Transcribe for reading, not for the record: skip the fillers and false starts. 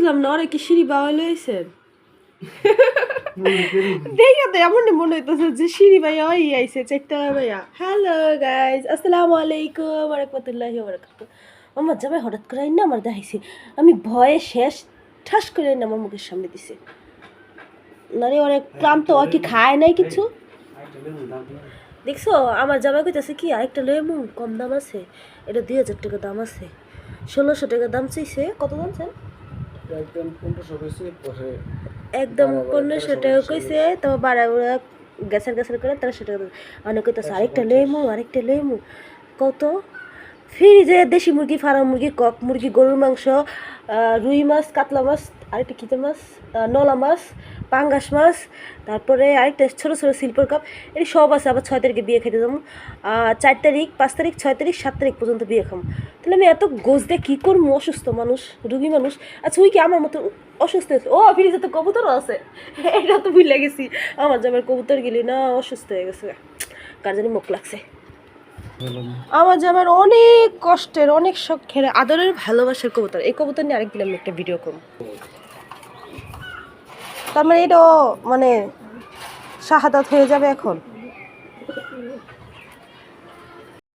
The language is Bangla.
বুঝলাম না, ওরা কি সিঁড়ি বাওয়া লইছেন? দেখে তো এমন মনে হইতেছে যে সিঁড়ি ভাইয়া ওই আইছে চারতলা ভাইয়া। হ্যালো গাইজ, আসসালামু আলাইকুম ওয়া রাহমাতুল্লাহি ওয়া বারাকাতুহু। আমার জামাই হঠাৎ করে আইনা আমার দেখাইছে, আমি ভয়ে শেষ ঠাস করে আইনা আমার মুখের সামনে দিছে। নারে অনেক ক্লান্ত, ও কি খায় নাই কিছু? দেখছো আমার জামাই কইতাছে কি আরেকটা লেমু কম দাম আছে, এটা 2000 টাকা দাম আছে, 1600 টাকা দাম চাইছে। কত দাম চান? একদম 1500 টাকা কইছে, তো বাড়া ওরা গ্যাসার করে 1300 টাকা দাম। অনেক কইতাছে আরেকটা লেমু কত? ফ্রিজে দেশি মুরগি, ফার্ম মুরগি, কক মুরগি, গরুর মাংস, রুই মাছ, কাতলা মাছ, আরেকটা কিতে মাছ, নলা মাছ, পাঙ্গাস মাছ, তারপরে আরেকটা ছোটো ছোটো সিলভার কাপ, এই সব আছে। আবার 6 তারিখে বিয়ে খেতে যাবো, 4 তারিখ, 5 তারিখ, 6 তারিখ, 7 তারিখ পর্যন্ত বিয়ে খাম। তাহলে আমি এত গোছ দিয়ে কী করবো? অসুস্থ মানুষ, রুগী মানুষ। আচ্ছা ওই কি আমার মতো অসুস্থ হয়েছে? ও ফ্রিজে তো কবুতরও আছে, এটা তো ভুলে গেছি। আমার জামার কবুতর গেলি না অসুস্থ হয়ে গেছে, কার জানি মুখ লাগছে। আমার জামার অনেক কষ্টের, অনেক শখের, আদরের, ভালোবাসার কবুতর। এই কবুতর নিয়ে আরেকদিন আমি একটা ভিডিও করব। তার মানে এটা মানে শাহাদাত হয়ে যাবে এখন।